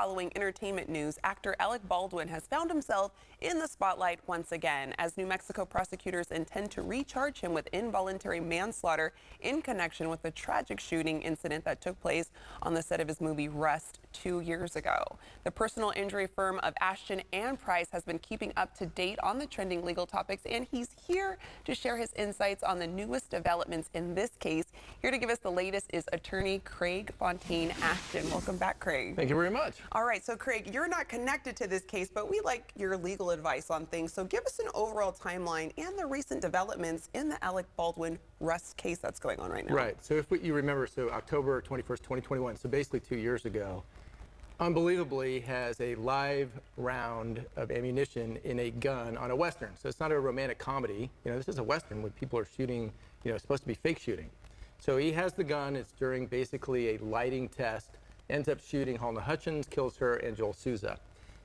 following entertainment news, actor Alec Baldwin has found himself in the spotlight once again as New Mexico prosecutors intend to recharge him with involuntary manslaughter in connection with the tragic shooting incident that took place on the set of his movie Rust 2 years ago. The personal injury firm of Ashton and Price has been keeping up to date on the trending legal topics, and he's here to share his insights on the newest developments in this case. Here to give us the latest is attorney Craig Fontaine Ashton. Welcome back, Craig. Thank you very much. All right, so Craig, you're not connected to this case, but we like your legal advice on things. So give us an overall timeline and the recent developments in the Alec Baldwin Rust case that's going on right now. Right. So if you remember, so October 21st, 2021, so basically 2 years ago, unbelievably has a live round of ammunition in a gun on a Western. So it's not a romantic comedy. You know, this is a Western where people are shooting, you know, supposed to be fake shooting. So he has the gun. It's during basically a lighting test, ends up shooting Halna Hutchins, kills her, and Joel Souza.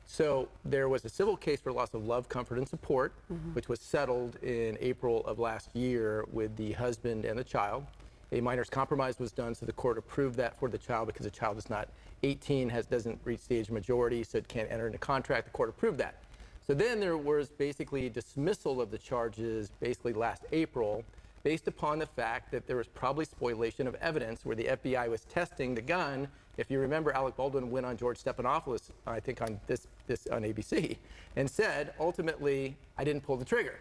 So there was a civil case for loss of love, comfort, and support, which was settled in April of last year with the husband and the child. A minor's compromise was done, so the court approved that for the child because the child is not 18, doesn't reach the age of majority, so it can't enter into contract. The court approved that. So then there was basically dismissal of the charges basically last April based upon the fact that there was probably spoliation of evidence where the FBI was testing the gun. If you remember, Alec Baldwin went on George Stephanopoulos, I think on this on ABC, and said, ultimately, I didn't pull the trigger.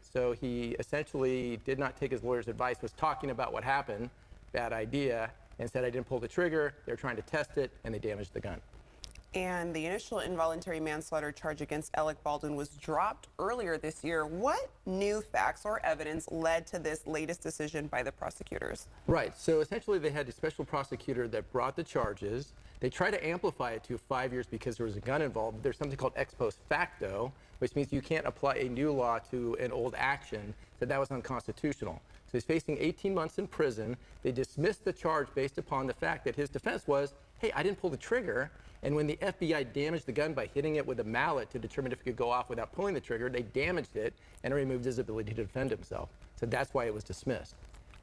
So he essentially did not take his lawyer's advice, was talking about what happened, bad idea, and said, I didn't pull the trigger. They're trying to test it, and they damaged the gun. And the initial involuntary manslaughter charge against Alec Baldwin was dropped earlier this year. What new facts or evidence led to this latest decision by the prosecutors? Right. So essentially they had a special prosecutor that brought the charges. They tried to amplify it to 5 years because there was a gun involved. There's something called ex post facto, which means you can't apply a new law to an old action. So that was unconstitutional. So he's facing 18 months in prison. They dismissed the charge based upon the fact that his defense was, hey, I didn't pull the trigger. And when the FBI damaged the gun by hitting it with a mallet to determine if it could go off without pulling the trigger, they damaged it and it removed his ability to defend himself. So that's why it was dismissed.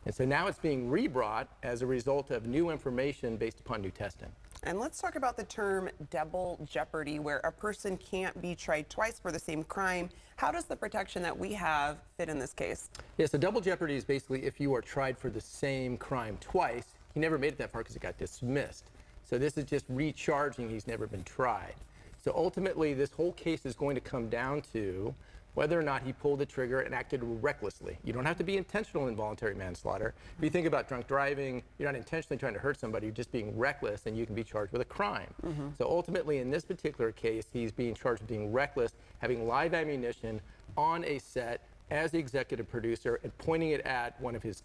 And so now it's being rebrought as a result of new information based upon new testing. And let's talk about the term double jeopardy, where a person can't be tried twice for the same crime. How does the protection that we have fit in this case? Yeah, so double jeopardy is basically if you are tried for the same crime twice. He never made it that far because it got dismissed. So this is just recharging. He's never been tried. So ultimately, this whole case is going to come down to whether or not he pulled the trigger and acted recklessly. You don't have to be intentional involuntary manslaughter. If you think about drunk driving, you're not intentionally trying to hurt somebody, you're just being reckless, and you can be charged with a crime. So ultimately, in this particular case, he's being charged with being reckless, having live ammunition on a set as the executive producer and pointing it at one of his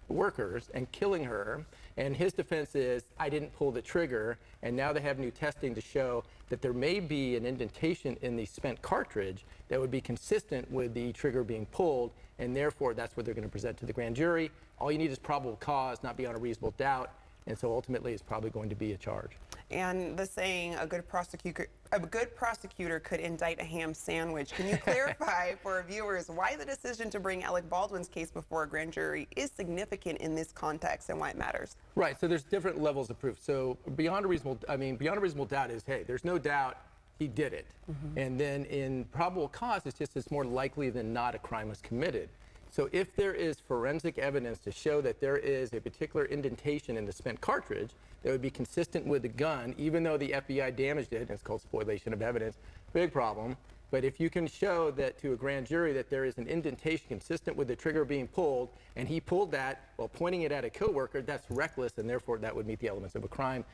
workers and killing her. And his defense is, I didn't pull the trigger. And now they have new testing to show that there may be an indentation in the spent cartridge that would be consistent with the trigger being pulled. And therefore, that's what they're going to present to the grand jury. All you need is probable cause, not beyond a reasonable doubt. And so ultimately, it's probably going to be a charge. And the saying, a good prosecutor could indict a ham sandwich. Can you clarify for our viewers why the decision to bring Alec Baldwin's case before a grand jury is significant in this context and why it matters? Right. So there's different levels of proof. So beyond a reasonable doubt is, hey, there's no doubt he did it. And then in probable cause, it's more likely than not a crime was committed. So if there is forensic evidence to show that there is a particular indentation in the spent cartridge that would be consistent with the gun, even though the FBI damaged it, and it's called spoliation of evidence, big problem. But if you can show that to a grand jury that there is an indentation consistent with the trigger being pulled, and he pulled that while pointing it at a coworker, that's reckless, and therefore that would meet the elements of a crime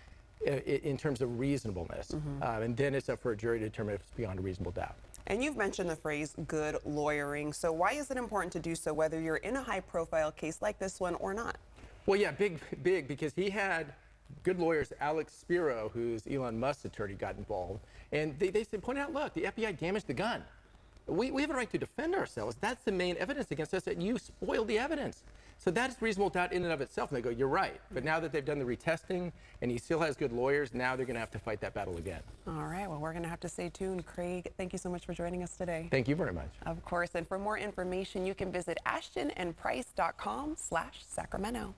in terms of reasonableness. And then it's up for a jury to determine if it's beyond a reasonable doubt. And you've mentioned the phrase good lawyering. So why is it important to do so, whether you're in a high-profile case like this one or not? Well, yeah, big, because he had good lawyers. Alex Spiro, who's Elon Musk's attorney, got involved. And they said, point out, look, the FBI damaged the gun. We have a right to defend ourselves. That's the main evidence against us, that you spoiled the evidence. So that is reasonable doubt in and of itself. And they go, you're right. But now that they've done the retesting and he still has good lawyers, now they're going to have to fight that battle again. All right. Well, we're going to have to stay tuned. Craig, thank you so much for joining us today. Thank you very much. Of course. And for more information, you can visit ashtonandprice.com/Sacramento.